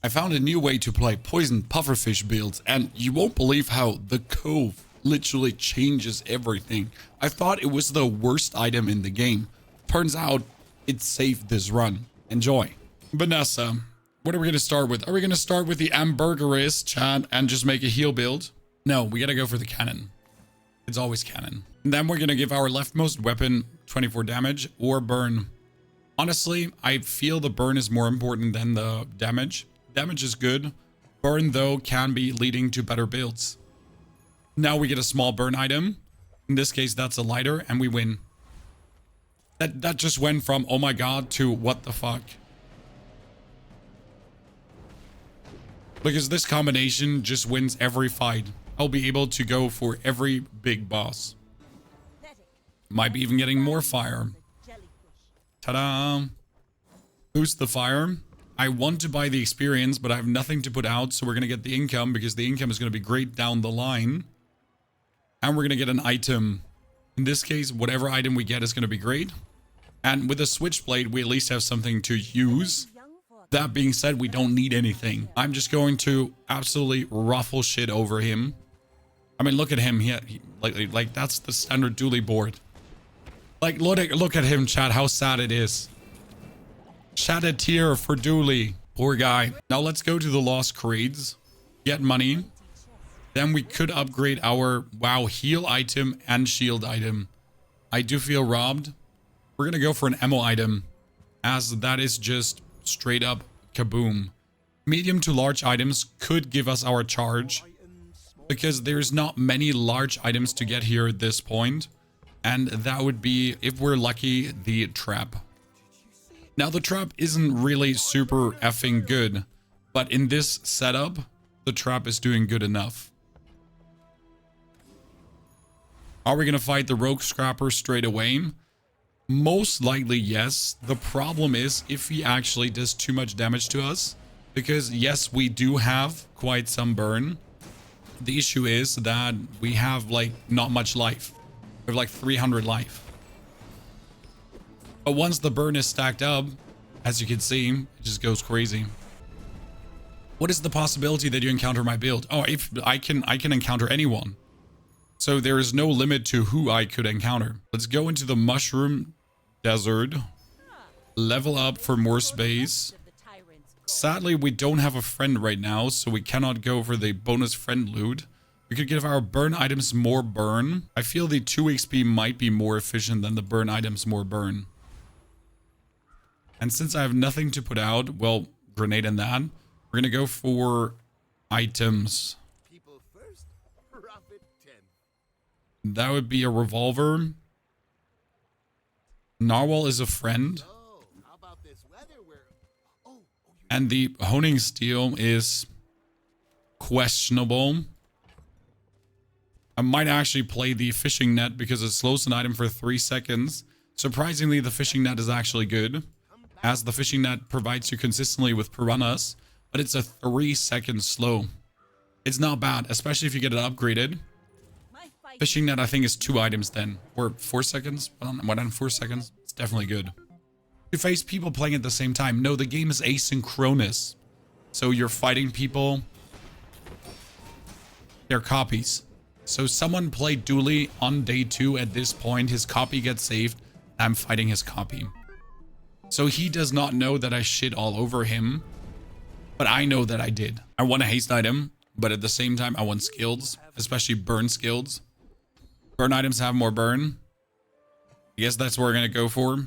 I found a new way to play poison pufferfish builds, and you won't believe how the Cove literally changes everything. I thought it was the worst item in the game. Turns out it saved this run. Enjoy. Vanessa, what are we going to start with? Are we going to start with the Ambergerist, chat, and just make a heal build? No, we got to go for the cannon. It's always cannon. And then we're going to give our leftmost weapon 24 damage or burn. Honestly, I feel the burn is more important than the damage. Damage is good. Burn, though, can be leading to better builds. Now we get a small burn item. In this case, that's a lighter, and we win. That just went from, oh my god, to what the fuck. Because this combination just wins every fight. I'll be able to go for every big boss. Might be even getting more fire. Ta-da! Boost the fire. I want to buy the experience, but I have nothing to put out, so we're going to get the income, because the income is going to be great down the line. And we're going to get an item. In this case, whatever item we get is going to be great. And with a switchblade, we at least have something to use. That being said, we don't need anything. I'm just going to absolutely ruffle shit over him. I mean, look at him. Like that's the standard dually board. Like, look at him, chat. How sad it is. Shed a tear for Dooley. Poor guy. Now let's go to the Lost Creeds. Get money. Then we could upgrade our, wow, heal item and shield item. I do feel robbed. We're going to go for an ammo item, as that is just straight up kaboom. Medium to large items could give us our charge, because there's not many large items to get here at this point. And that would be, if we're lucky, the trap. Now, the trap isn't really super effing good, but in this setup, the trap is doing good enough. Are we going to fight the Rogue Scrapper straight away? Most likely, yes. The problem is if he actually does too much damage to us, because yes, we do have quite some burn. The issue is that we have like not much life. We have like 300 life. But once the burn is stacked up, as you can see, it just goes crazy. What is the possibility that you encounter my build? Oh, if I can encounter anyone. So there is no limit to who I could encounter. Let's go into the Mushroom Desert. Level up for more space. Sadly, we don't have a friend right now, so we cannot go for the bonus friend loot. We could give our burn items more burn. I feel the 2 XP might be more efficient than the burn items more burn. And since I have nothing to put out, well, grenade and that, we're gonna go for items. People first, profit 10. That would be a revolver. Narwhal is a friend. And the honing steel is questionable. I might actually play the fishing net because it slows an item for 3 seconds. Surprisingly, the fishing net is actually good, as the fishing net provides you consistently with piranhas, but it's a 3-second slow. It's not bad, especially if you get it upgraded. Fishing net, I think, is 2 items then, or 4 seconds. What on 4 seconds? It's definitely good. You face people playing at the same time. No, the game is asynchronous, so you're fighting people. They're copies. So someone played Dooley on day 2 at this point. His copy gets saved. I'm fighting his copy. So he does not know that I shit all over him, but I know that I did. I want a haste item, but at the same time, I want skills, especially burn skills. Burn items have more burn. I guess that's what we're going to go for.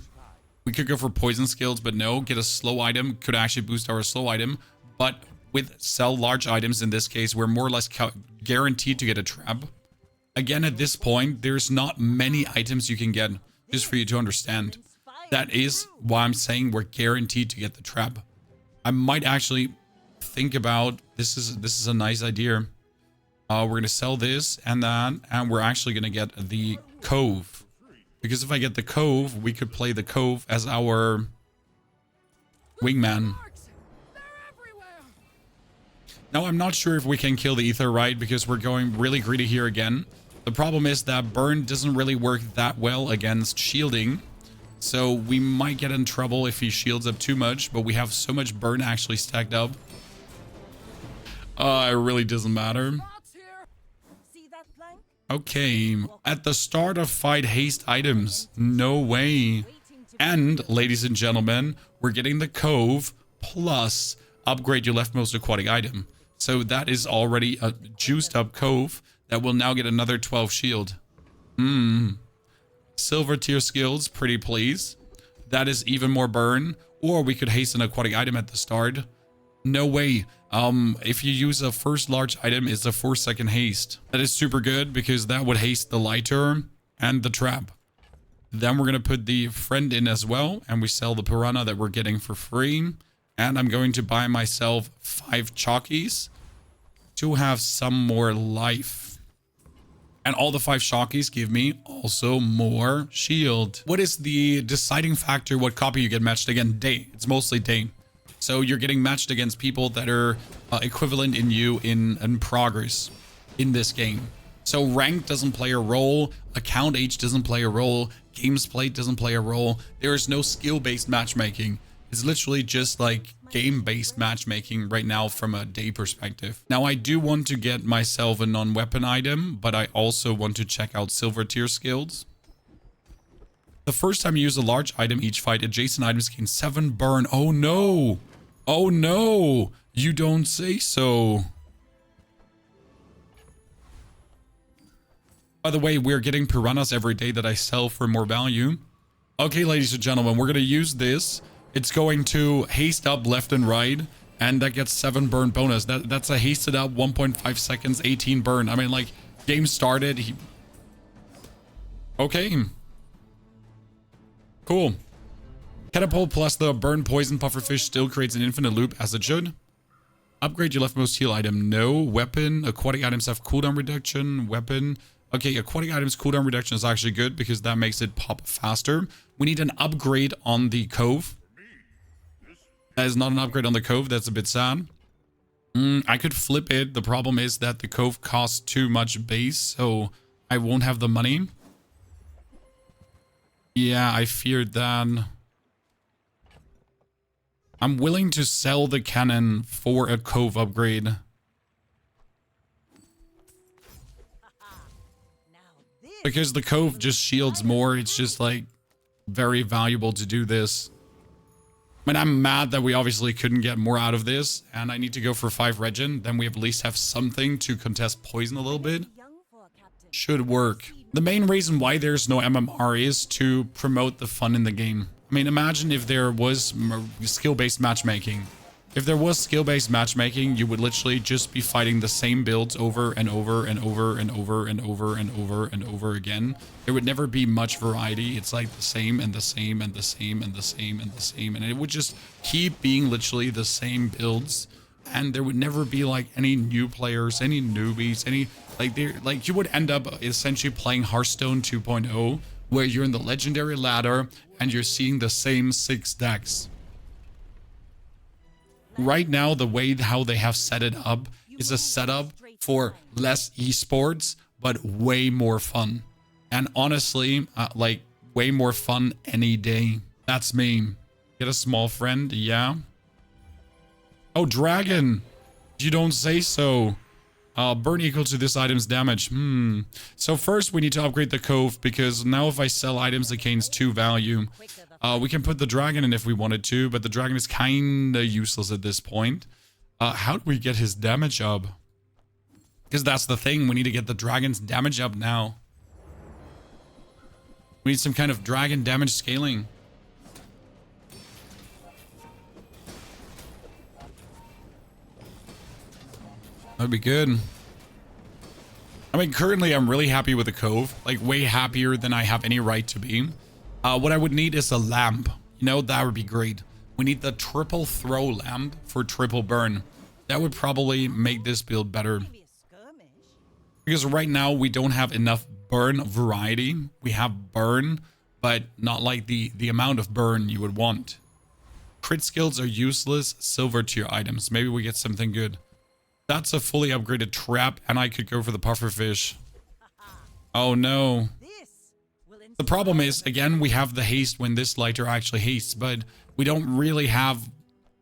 We could go for poison skills, but no. Get a slow item. Could actually boost our slow item. But with sell large items, in this case, we're more or less guaranteed to get a trap. Again, at this point, there's not many items you can get, just for you to understand. That is why I'm saying we're guaranteed to get the trap. I might actually think about, this is a nice idea. We're going to sell this and that, and we're actually going to get the Cove. Because if I get the Cove, we could play the Cove as our wingman. Now, I'm not sure if we can kill the Ether right, because we're going really greedy here again. The problem is that burn doesn't really work that well against shielding. So we might get in trouble if he shields up too much, but we have so much burn actually stacked up It really doesn't matter. Okay, at the start of fight, haste items. No way. And, ladies and gentlemen, we're getting the Cove plus upgrade your leftmost aquatic item. So that is already a juiced up Cove that will now get another 12 shield. Silver tier skills, pretty please. That is even more burn. Or we could haste an aquatic item at the start. No way. If you use a first large item, it's a 4-second haste. That is super good because that would haste the lighter and the trap. Then we're going to put the friend in as well. And we sell the piranha that we're getting for free. And I'm going to buy myself 5 chalkies to have some more life. And all the 5 chalkies give me also more shield. What is the deciding factor what copy you get matched again? Day. It's mostly day. So you're getting matched against people that are equivalent in you in progress in this game. So rank doesn't play a role. Account age doesn't play a role. Games played doesn't play a role. There is no skill-based matchmaking. It's literally just like game-based matchmaking right now from a day perspective. Now, I do want to get myself a non-weapon item, but I also want to check out silver tier skills. The first time you use a large item each fight, adjacent items gain 7 burn. Oh no! Oh no! You don't say so. By the way, we're getting piranhas every day that I sell for more value. Okay, ladies and gentlemen, we're going to use this. It's going to haste up left and right, and that gets 7 burn bonus. That's a hasted up 1.5 seconds, 18 burn. I mean, like, game started. Okay. Cool. Catapult plus the burn poison pufferfish still creates an infinite loop as it should. Upgrade your leftmost heal item. No. Weapon. Aquatic items have cooldown reduction. Weapon. Okay, aquatic items cooldown reduction is actually good because that makes it pop faster. We need an upgrade on the Cove. That is not an upgrade on the Cove. That's a bit sad. I could flip it. The problem is that the Cove costs too much base, so I won't have the money. Yeah, I feared that. I'm willing to sell the cannon for a Cove upgrade. Because the Cove just shields more. It's just like very valuable to do this. I mean, I'm mad that we obviously couldn't get more out of this. And I need to go for 5 regen. Then we at least have something to contest poison a little bit. Should work. The main reason why there's no MMR is to promote the fun in the game. I mean, imagine if there was skill-based matchmaking. If there was skill-based matchmaking, you would literally just be fighting the same builds over and over and over and over and over and over and over again. There would never be much variety. It's like the same and the same and the same and the same and the same. And it would just keep being literally the same builds. And there would never be like any new players, any newbies, any like you would end up essentially playing Hearthstone 2.0, where you're in the legendary ladder and you're seeing the same 6 decks. Right now, the way how they have set it up is a setup for less esports, but way more fun. And honestly, like way more fun any day. That's me. Get a small friend, yeah. Oh, dragon. You don't say so. Burn equal to this item's damage. So first we need to upgrade the Cove because now if I sell items it gains 2 value. We can put the dragon in if we wanted to, but the dragon is kinda useless at this point. How do we get his damage up? Because that's the thing, we need to get the dragon's damage up now. We need some kind of dragon damage scaling. That'd be good. I mean, currently I'm really happy with the Cove. Like, way happier than I have any right to be. What I would need is a lamp. You know, that would be great. We need the triple throw lamp for triple burn. That would probably make this build better. Because right now we don't have enough burn variety. We have burn, but not like the amount of burn you would want. Crit skills are useless. Silver tier items. Maybe we get something good. That's a fully upgraded trap, and I could go for the pufferfish. Oh no. The problem is, again, we have the haste when this lighter actually hastes, but we don't really have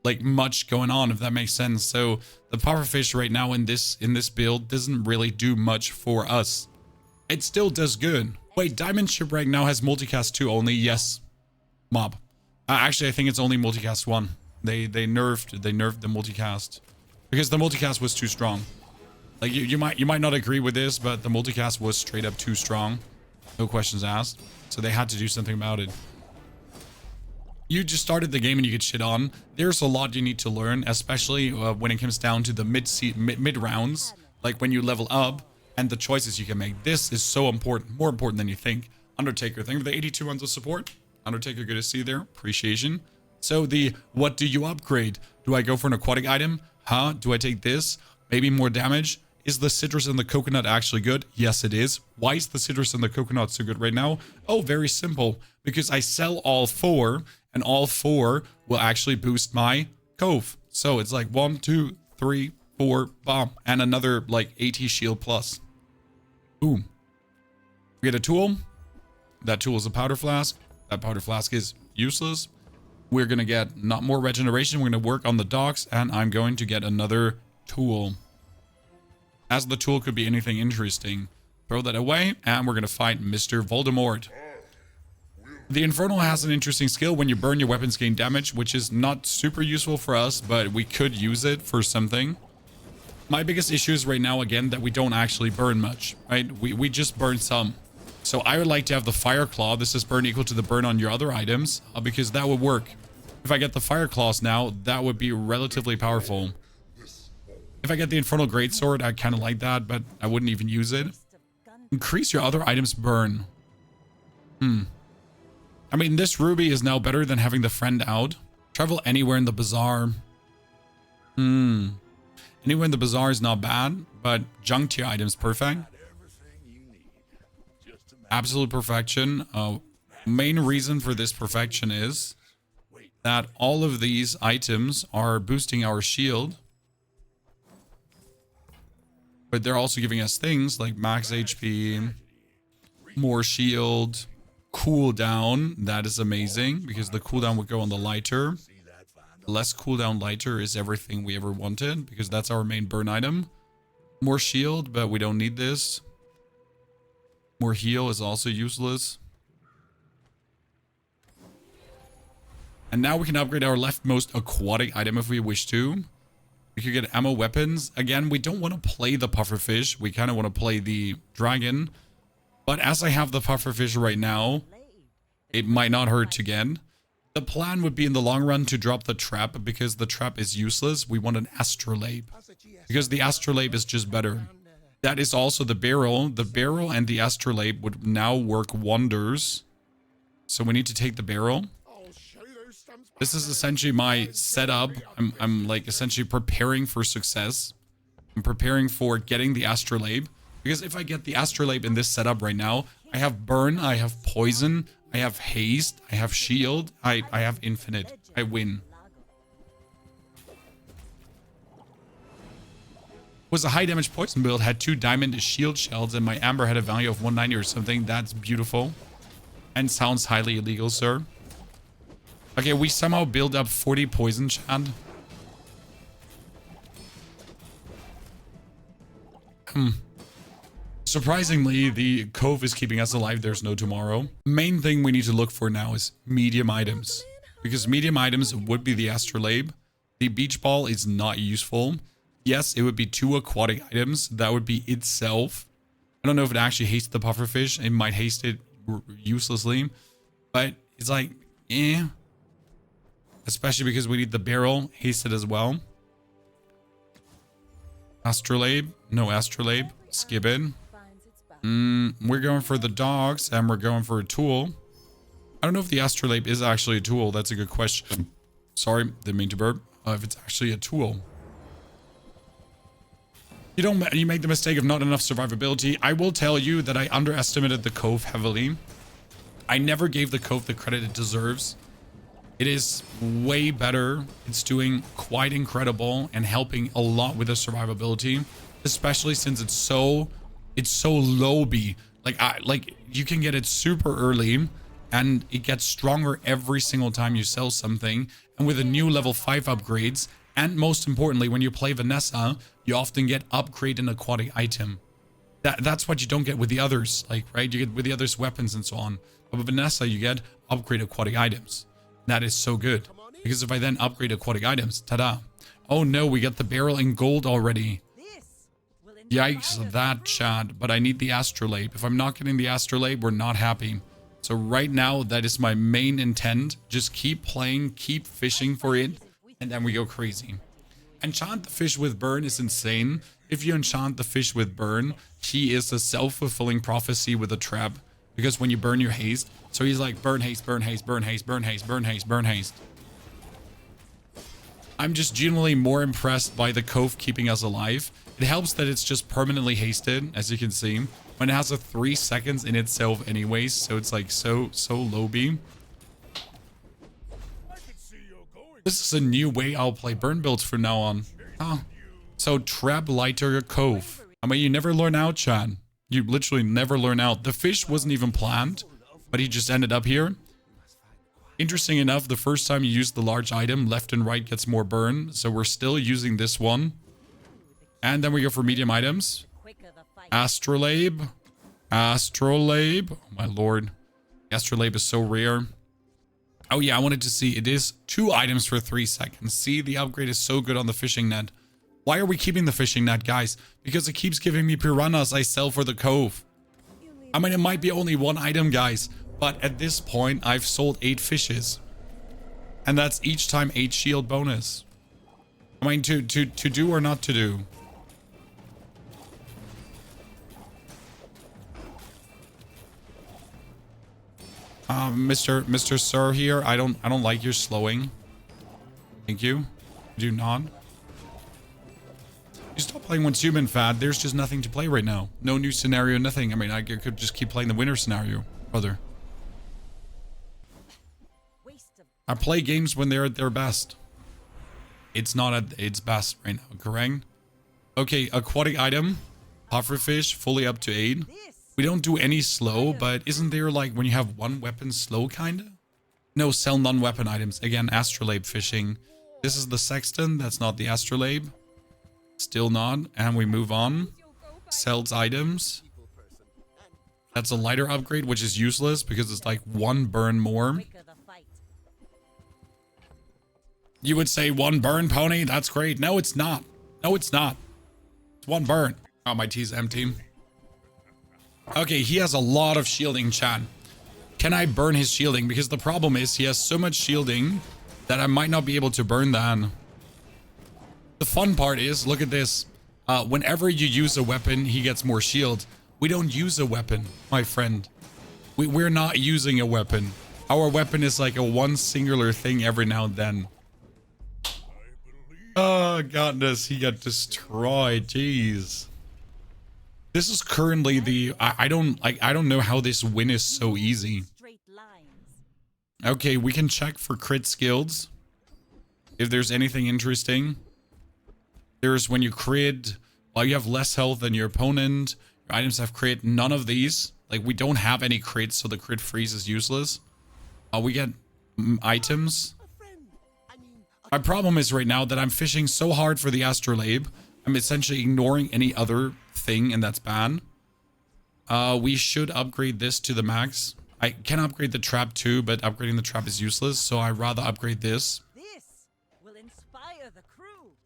like much going on, if that makes sense. So the pufferfish right now in this build doesn't really do much for us. It still does good. Wait, Diamond Ship right now has multicast 2 only. Yes, mob. Actually, I think it's only multicast 1. They nerfed the multicast because the multicast was too strong. Like you might not agree with this, but the multicast was straight up too strong. No questions asked. So they had to do something about it. You just started the game and you get shit on. There's a lot you need to learn, especially when it comes down to the mid rounds, like when you level up and the choices you can make. This is so important, more important than you think. Undertaker, thank you for the 82 months of support. Undertaker, good to see you there. Appreciation. So what do you upgrade? Do I go for an aquatic item? Huh? Do I take this? Maybe more damage? Is the citrus and the coconut actually good? Yes, it is. Why is the citrus and the coconut so good right now? Oh, very simple. Because I sell all 4, and all 4 will actually boost my Cove. So it's like 1, 2, 3, 4, bomb, and another like 80 shield plus. Boom. We get a tool. That tool is a powder flask. That powder flask is useless. We're going to get not more regeneration. We're going to work on the docks, and I'm going to get another tool. As the tool could be anything interesting. Throw that away, and we're going to fight Mr. Voldemort. The Infernal has an interesting skill. When you burn, your weapons gain damage, which is not super useful for us, but we could use it for something. My biggest issue is right now, again, that we don't actually burn much, right? We just burn some. So I would like to have the Fire Claw. This is burn equal to the burn on your other items, because that would work. If I get the Fire Claws now, that would be relatively powerful. If I get the Infernal Greatsword, I kind of like that, but I wouldn't even use it. Increase your other items burn. I mean, this ruby is now better than having the friend out. Travel anywhere in the bazaar. Anywhere in the bazaar is not bad, but junk tier items perfect. Absolute perfection. Main reason for this perfection is that all of these items are boosting our shield. But they're also giving us things like max HP, more shield, cooldown. That is amazing because the cooldown would go on the lighter. Less cooldown lighter is everything we ever wanted because that's our main burn item. More shield, but we don't need this. More heal is also useless. And now we can upgrade our leftmost aquatic item if we wish to. We could get ammo weapons. Again, we don't want to play the pufferfish. We kind of want to play the dragon. But as I have the pufferfish right now, it might not hurt to get. The plan would be in the long run to drop the trap because the trap is useless. We want an astrolabe because the astrolabe is just better. That is also the barrel. The barrel and the astrolabe would now work wonders. So we need to take the barrel. This is essentially my setup. I'm like essentially preparing for success. I'm preparing for getting the astrolabe. Because if I get the astrolabe in this setup right now, I have burn, I have poison, I have haste, I have shield, I have infinite. I win. Was a high damage poison build, had 2 diamond shield shells, and my amber had a value of 190 or something. That's beautiful. And sounds highly illegal, sir. Okay, we somehow build up 40 poison, Chad. Surprisingly, the Cove is keeping us alive. There's no tomorrow. Main thing we need to look for now is medium items. Because medium items would be the astrolabe. The beach ball is not useful. Yes, it would be 2 aquatic items. That would be itself. I don't know if it actually hastes the pufferfish. It might haste it uselessly. But it's like, eh. Especially because we need the barrel hasted as well. Astrolabe. No astrolabe. Skip it. We're going for the dogs and we're going for a tool. I don't know if the astrolabe is actually a tool. That's a good question. Sorry, didn't mean to burp. If it's actually a tool. You make the mistake of not enough survivability. I will tell you that I underestimated the Cove heavily. I never gave the Cove the credit it deserves. It is way better. It's doing quite incredible and helping a lot with the survivability, especially since it's so low B. Like you can get it super early and it gets stronger every single time you sell something. And with the new level 5 upgrades, and most importantly, when you play Vanessa, you often get upgrade an aquatic item. That's what you don't get with the others, like, right? You get with the others weapons and so on. But with Vanessa, you get upgrade aquatic items. That is so good. Because if I then upgrade aquatic items, ta-da. Oh no, we get the barrel in gold already. Yikes, that chat. But I need the astrolabe. If I'm not getting the astrolabe, we're not happy. So right now, that is my main intent. Just keep playing, keep fishing for it, and then we go crazy. Enchant the fish with burn is insane. If you enchant the fish with burn, he is a self-fulfilling prophecy with a trap. Because when you burn your haste, so he's like burn haste, burn haste, burn haste, burn haste, burn haste, burn haste. I'm just generally more impressed by the Cove keeping us alive. It helps that it's just permanently hasted, as you can see. When it has a 3 seconds in itself anyways, so it's like so low beam. This is a new way I'll play burn builds from now on. Oh. So trap lighter Cove. I mean, you never learn out, chat. You literally never learn out. The fish wasn't even planned, but he just ended up here. Interesting enough, the first time you use the large item, left and right gets more burn. So we're still using this one. And then we go for medium items. Astrolabe. Astrolabe. Oh my lord. Astrolabe is so rare. Oh yeah, I wanted to see. It is 2 items for 3 seconds. See, the upgrade is so good on the fishing net. Why are we keeping the fishing net, guys? Because it keeps giving me piranhas I sell for the Cove. I mean, it might be only 1 item, guys. But at this point, I've sold 8 fishes. And that's each time 8 shield bonus. I mean, to do or not to do. Mr. Sir here, I don't like your slowing. Thank you. Do not. You stop playing once human fad. There's just nothing to play right now. No new scenario, nothing. I mean, I could just keep playing the winter scenario, brother. I play games when they're at their best. It's not at its best right now, correct? Okay, aquatic item. Pufferfish, fully up to 8. We don't do any slow, but isn't there like when you have 1 weapon slow kinda? No, sell non-weapon items. Again, astrolabe fishing. This is the sexton, that's not the astrolabe. Still not, and we move on. Sells items. That's a lighter upgrade, which is useless because it's like 1 burn more. You would say 1 burn, pony? That's great. No, it's not. No, it's not. It's 1 burn. Oh, my tea's empty. Okay, he has a lot of shielding, chat. Can I burn his shielding? Because the problem is he has so much shielding that I might not be able to burn that. The fun part is, look at this. Whenever you use a weapon, he gets more shield. We don't use a weapon, my friend. We're not using a weapon. Our weapon is like a 1 singular thing every now and then. Oh, goodness, he got destroyed. Jeez. This is currently the I don't know how this win is so easy. Okay, we can check for crit skills. If there's anything interesting. There's when you crit, while you have less health than your opponent. Your items have crit. None of these. Like, we don't have any crits, so the crit freeze is useless. We get items. My problem is right now that I'm fishing so hard for the astrolabe. I'm essentially ignoring any other thing, and that's bad. We should upgrade this to the max. I can upgrade the trap too, but upgrading the trap is useless, so I'd rather upgrade this.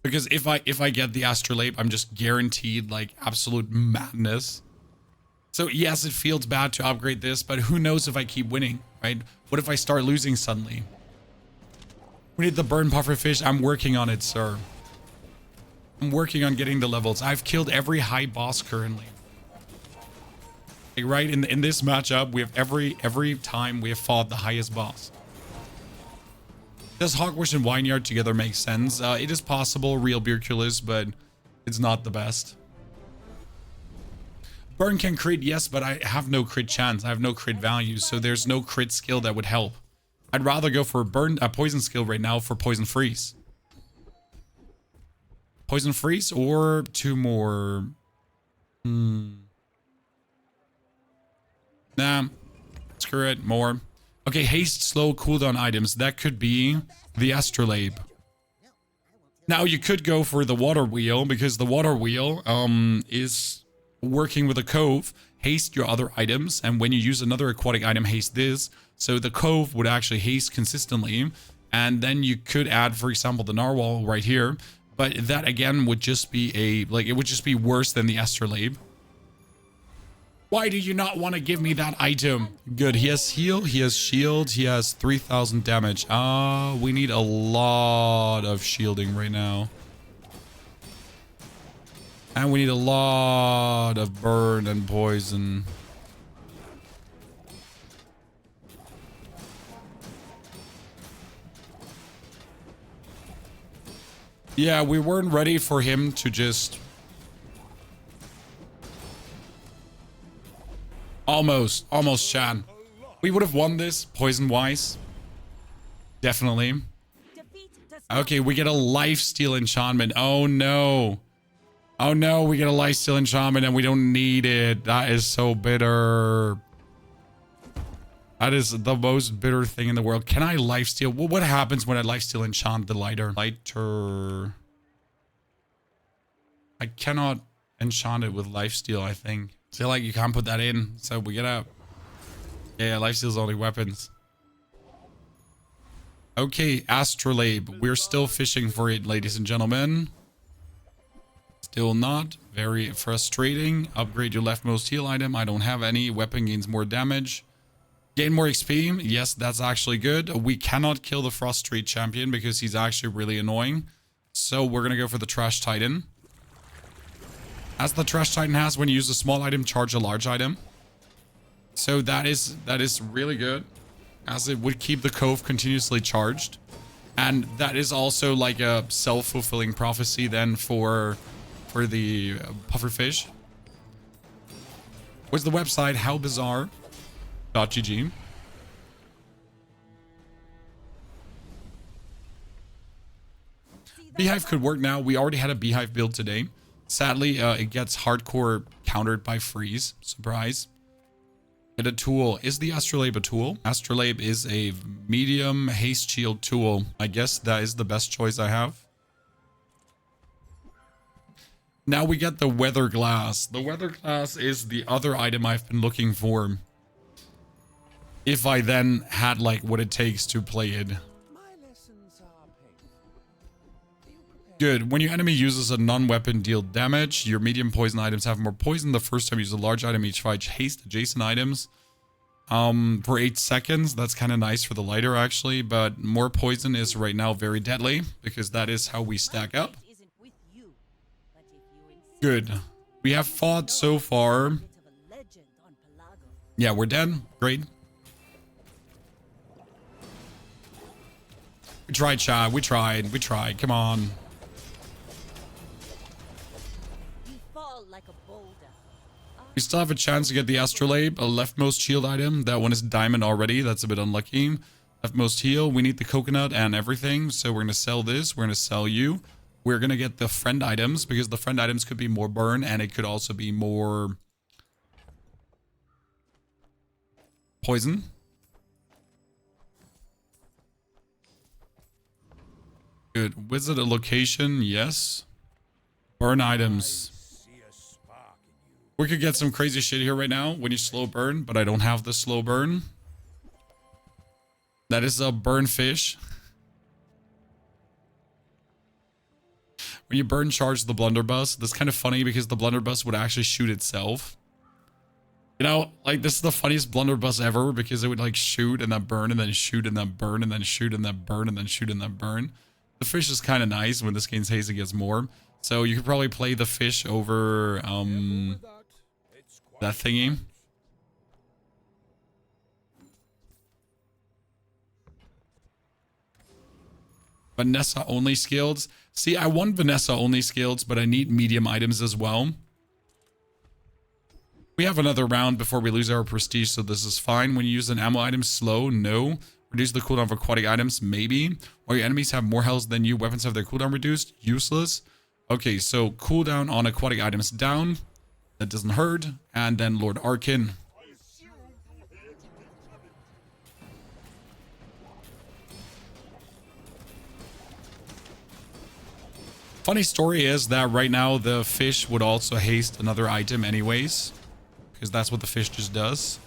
Because if I get the astrolabe, I'm just guaranteed like absolute madness. So yes, it feels bad to upgrade this, but who knows if I keep winning, right? What if I start losing suddenly? We need the burn pufferfish. I'm working on it, sir. I'm working on getting the levels. I've killed every high boss currently. Like, right in this matchup, we have every time we have fought the highest boss. Does Hogwash and Vineyard together make sense? It is possible, real Beerculus, but it's not the best. Burn can crit, yes, but I have no crit chance. I have no crit value, so there's no crit skill that would help. I'd rather go for a poison skill right now for poison freeze. Poison freeze or 2 more. Nah, screw it, more. Okay, haste, slow, cooldown items. That could be the astrolabe. Now you could go for the water wheel because the water wheel is working with a cove. Haste your other items, and when you use another aquatic item, haste this. So the cove would actually haste consistently, and then you could add, for example, the narwhal right here. But that again would just be it would just be worse than the astrolabe. Why do you not want to give me that item? Good, he has heal, he has shield, he has 3,000 damage. We need a lot of shielding right now. And we need a lot of burn and poison. Yeah, we weren't ready for him to just... Almost, Shan. We would have won this, poison-wise. Definitely. Okay, we get a lifesteal enchantment. Oh, no. Oh, no, we get a lifesteal enchantment and we don't need it. That is so bitter. That is the most bitter thing in the world. Can I lifesteal? Well, what happens when I lifesteal enchant the lighter? Lighter. I cannot enchant it with lifesteal, I think. Feel like you can't put that in, so we get out. Yeah, lifesteal's only weapons. Okay, astrolabe. We're still fishing for it, ladies and gentlemen. Still not. Very frustrating. Upgrade your leftmost heal item. I don't have any. Weapon gains more damage. Gain more XP. Yes, that's actually good. We cannot kill the Frost Street champion because he's actually really annoying. So we're going to go for the Trash Titan. As the Trash Titan has, when you use a small item, charge a large item. So that is really good, as it would keep the Cove continuously charged. And that is also like a self-fulfilling prophecy then for the Pufferfish. What's the website? howbizarre.gg. Beehive could work now. We already had a Beehive build today. Sadly, it gets hardcore countered by freeze. Surprise. Get a tool. Is the astrolabe a tool? Astrolabe is a medium haste shield tool. I guess that is the best choice I have. Now we get the weather glass. The weather glass is the other item I've been looking for. If I then had like what it takes to play it. Good. When your enemy uses a non-weapon deal damage, your medium poison items have more poison the first time you use a large item each fight. Haste adjacent items. For 8 seconds. That's kind of nice for the lighter actually, but more poison is right now very deadly because that is how we stack up. Good. We have fought so far. Yeah, we're dead. Great. We tried, Chad. We tried. Come on. We still have a chance to get the astrolabe, a leftmost shield item. That one is diamond already. That's a bit unlucky. Leftmost heal. We need the coconut and everything. So we're going to sell this. We're going to sell you. We're going to get the friend items because the friend items could be more burn and it could also be more poison. Good. Visit a location. Yes. Burn items. We could get some crazy shit here right now when you slow burn, but I don't have the slow burn. That is a burn fish. When you burn charge the blunderbuss, that's kind of funny because the blunderbuss would actually shoot itself. You know, like this is the funniest blunderbuss ever because it would like shoot and then burn and then shoot and then burn and then shoot and then burn and then shoot and then burn. The fish is kind of nice when this game's haste it gets more. So you could probably play the fish over that thingy. Vanessa only skills. See, I want Vanessa only skills, but I need medium items as well. We have another round before we lose our prestige, so this is fine. When you use an ammo item, slow, no. Reduce the cooldown of aquatic items, maybe. While your enemies have more health than you, weapons have their cooldown reduced, useless. Okay, so cooldown on aquatic items down. That doesn't hurt. And then Lord Arkin. Funny story is that right now the fish would also haste another item anyways, because that's what the fish just does.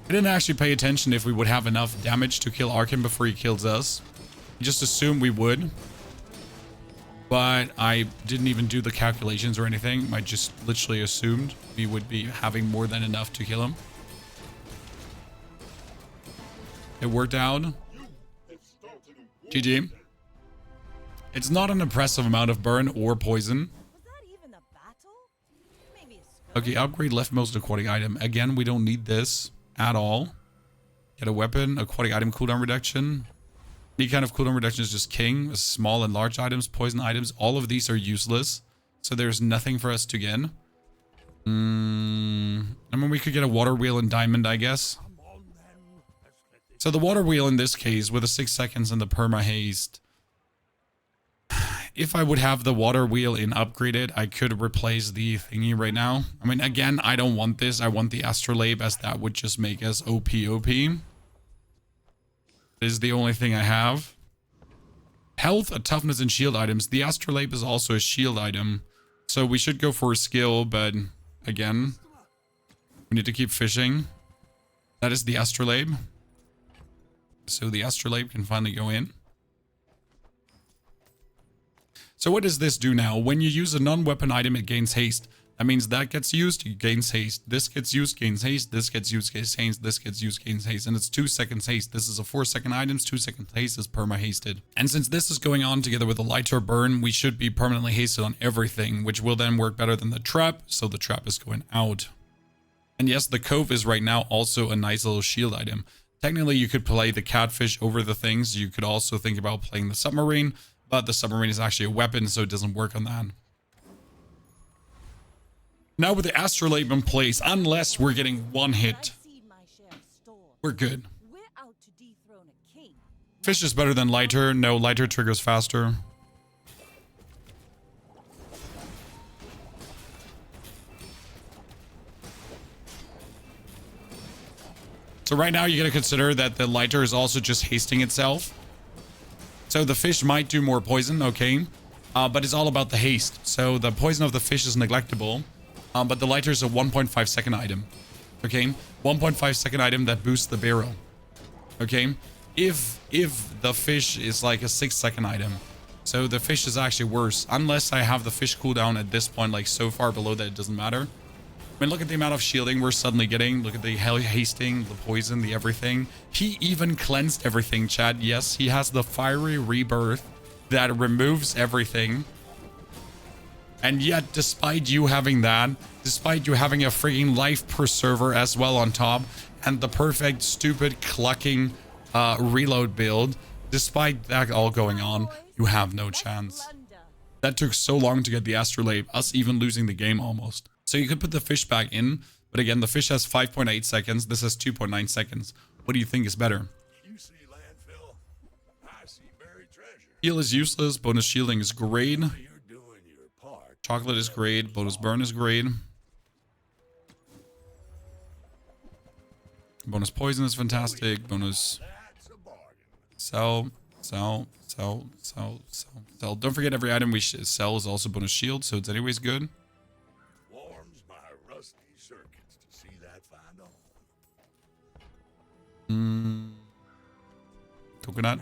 I didn't actually pay attention if we would have enough damage to kill Arkham before he kills us. I just assumed we would. But I didn't even do the calculations or anything. I just literally assumed we would be having more than enough to kill him. It worked out. GG. It's not an impressive amount of burn or poison. Okay, upgrade leftmost aquatic item. Again, we don't need this at all. Get a weapon, aquatic item cooldown reduction. Any kind of cooldown reduction is just king. Small and large items, poison items, all of these are useless. So there's nothing for us to get. I mean, we could get a water wheel and diamond, I guess. So the water wheel in this case, with the 6 seconds and the perma haste. If I would have the water wheel in upgraded, I could replace the thingy right now. I mean, again, I don't want this. I want the astrolabe, as that would just make us OP. It is the only thing I have. Health, a toughness, and shield items. The astrolabe is also a shield item. So we should go for a skill, but again, we need to keep fishing. That is the astrolabe. So the astrolabe can finally go in. So what does this do now? When you use a non-weapon item, it gains haste. That means that gets used, it gains haste. This gets used, gains haste. This gets used, gains haste. This gets used, gains haste. And it's 2 seconds haste. This is a 4-second item. 2 seconds haste is perma-hasted. And since this is going on together with a lighter burn, we should be permanently hasted on everything, which will then work better than the trap. So the trap is going out. And yes, the Cove is right now also a nice little shield item. Technically, you could play the catfish over the things. You could also think about playing the submarine. But the submarine is actually a weapon, so it doesn't work on that. Now with the astrolabe in place, unless we're getting one hit, we're good. Fish is better than lighter. No, lighter triggers faster. So right now you gotta consider that the lighter is also just hasting itself. So the fish might do more poison, okay, but it's all about the haste. So the poison of the fish is neglectable, but the lighter is a 1.5 second item, okay? 1.5 second item that boosts the barrel, okay? If the fish is like a 6 second item, so the fish is actually worse, unless I have the fish cooldown at this point, like so far below that it doesn't matter. I mean, look at the amount of shielding we're suddenly getting. Look at the hasting, the poison, the everything. He even cleansed everything, Chad. Yes, he has the fiery rebirth that removes everything. And yet, despite you having that, despite you having a freaking life preserver as well on top, and the perfect, stupid, clucking reload build, despite that all going on, you have no chance. That took so long to get the astrolabe, us even losing the game almost. So you could put the fish back in, but again, the fish has 5.8 seconds. This has 2.9 seconds. What do you think is better? You see landfill, I see buried treasure. Heal is useless. Bonus shielding is great. You're doing your part. Chocolate is great. Bonus burn is great. Bonus poison is fantastic. Bonus sell. Don't forget every item we sell is also bonus shield, so it's anyways good. Coconut.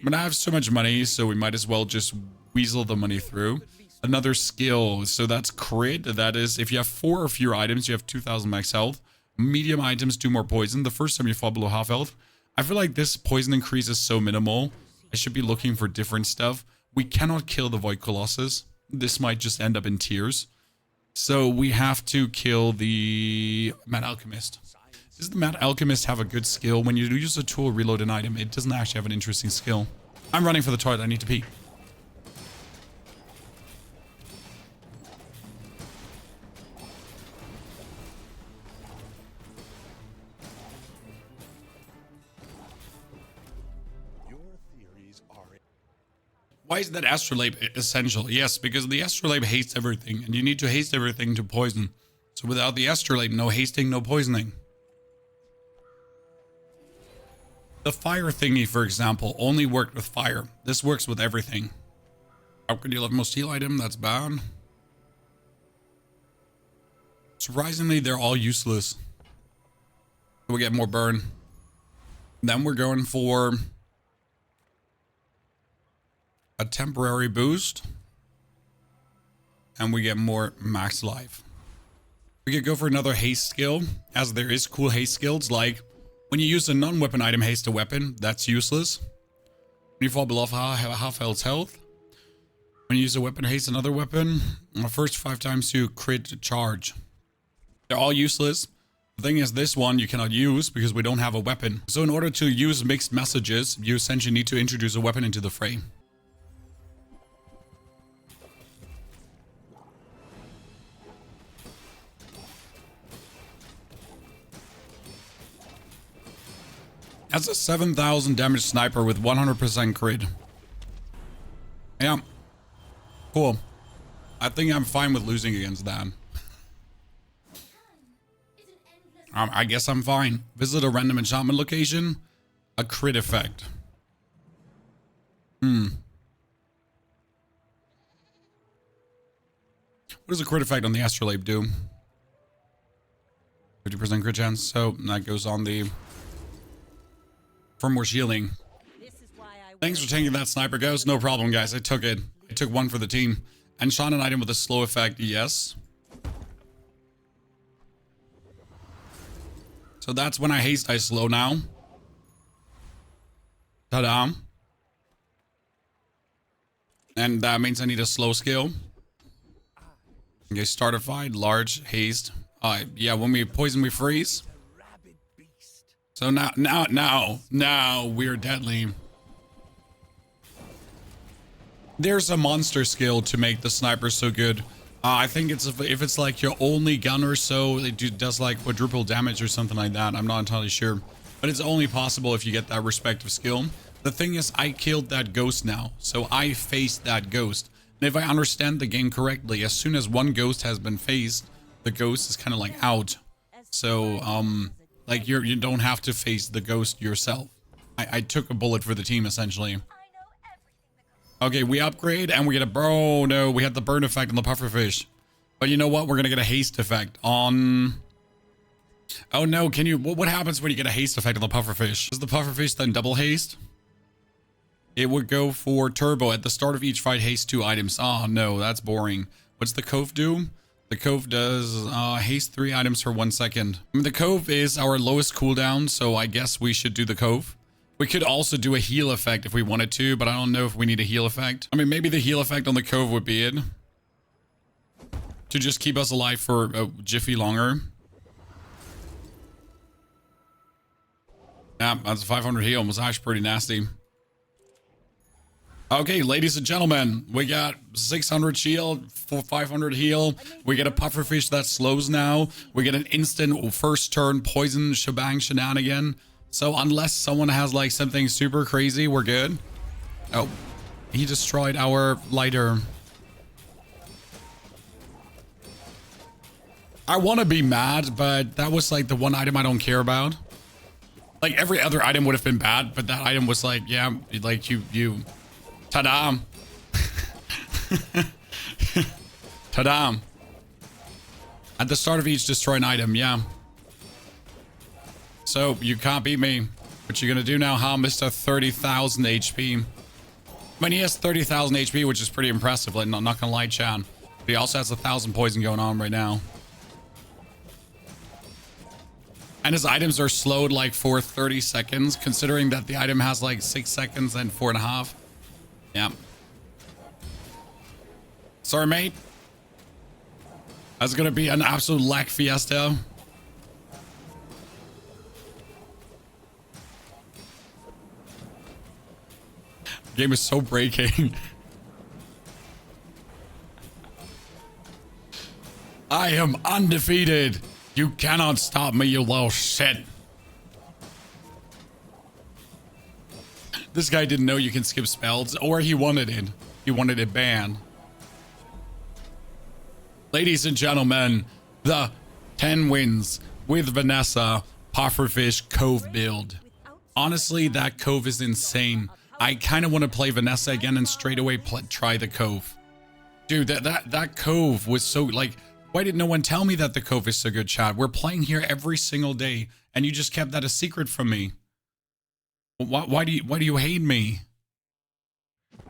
But I have so much money, so we might as well just weasel the money through. Another skill, so that's crit. That is, if you have 4 or fewer items, you have 2,000 max health. Medium items do more poison. The first time you fall below half health. I feel like this poison increase is so minimal. I should be looking for different stuff. We cannot kill the Void Colossus. This might just end up in tears. So we have to kill the Mad Alchemist. Does the Mad Alchemist have a good skill? When you use a tool, reload an item, it doesn't actually have an interesting skill. I'm running for the toilet. I need to pee. Why is that astrolabe essential? Yes, because the astrolabe hates everything, and you need to haste everything to poison. So without the astrolabe, no hasting, no poisoning. The fire thingy, for example, only worked with fire. This works with everything. Upgrade your leftmost heal item. That's bad. Surprisingly, they're all useless. We get more burn. Then we're going for a temporary boost. And we get more max life. We could go for another haste skill, as there is cool haste skills, like when you use a non-weapon item haste a weapon, that's useless. When you fall below half health. When you use a weapon haste another weapon, first 5 times to crit charge. They're all useless. The thing is, this one you cannot use because we don't have a weapon. So in order to use mixed messages, you essentially need to introduce a weapon into the fray. That's a 7,000 damage sniper with 100% crit. Yeah. Cool. I think I'm fine with losing against that. I guess I'm fine. Visit a random enchantment location. A crit effect. What does a crit effect on the astrolabe do? 50% crit chance. So that goes on the... For more shielding. Thanks for taking that, Sniper Ghost. No problem, guys. I took it. I took one for the team. Enchant an item with a slow effect. Yes. So that's when I haste, I slow now. Ta-da. And that means I need a slow skill. Okay, startified, large, haste. Yeah, when we poison, we freeze. So now we're deadly. There's a monster skill to make the sniper so good. I think it's if it's like your only gun or so, it does like quadruple damage or something like that. I'm not entirely sure, but it's only possible if you get that respective skill. The thing is, I killed that ghost now, so I faced that ghost. And if I understand the game correctly, as soon as one ghost has been faced, the ghost is kind of like out. So like you don't have to face the ghost yourself. I took a bullet for the team essentially. Okay, we upgrade and we get a... Oh, no, we had the burn effect on the pufferfish. But you know what? We're going to get a haste effect on... Oh, no, can you... What happens when you get a haste effect on the pufferfish? Does the pufferfish then double haste? It would go for turbo. At the start of each fight, haste 2 items. Oh, no, that's boring. What's the Cove do? The Cove does haste 3 items for 1 second. I mean, the Cove is our lowest cooldown, so I guess we should do the Cove. We could also do a heal effect if we wanted to, but I don't know if we need a heal effect. I mean, maybe the heal effect on the Cove would be it. To just keep us alive for a jiffy longer. Yeah, that's a 500 heal. It was actually pretty nasty. Okay, ladies and gentlemen, we got 600 shield, 500 heal. We get a pufferfish that slows now. We get an instant first turn poison shebang shenanigan. So unless someone has like something super crazy, we're good. Oh, he destroyed our lighter. I want to be mad, but that was like the one item I don't care about. Like every other item would have been bad, but that item was like, yeah, like you, ta-da. Ta-da. At the start of each destroy an item, yeah. So, you can't beat me. What you gonna do now, huh, Mr. 30,000 HP? I mean, he has 30,000 HP, which is pretty impressive, like, not gonna lie, Chan. But he also has 1,000 poison going on right now. And his items are slowed, like, for 30 seconds, considering that the item has, like, 6 seconds and 4.5. Yeah. Sorry, mate. That's gonna be an absolute lack fiesta. Game is so breaking. I am undefeated. You cannot stop me, you little shit. This guy didn't know you can skip spells, or he wanted it. He wanted it banned. Ladies and gentlemen, the 10 wins with Vanessa Pufferfish Cove build. Honestly, that Cove is insane. I kind of want to play Vanessa again and straight away try the Cove. Dude, that Cove was so, like, why did no one tell me that the Cove is so good, Chad? We're playing here every single day, and you just kept that a secret from me. Why do you hate me?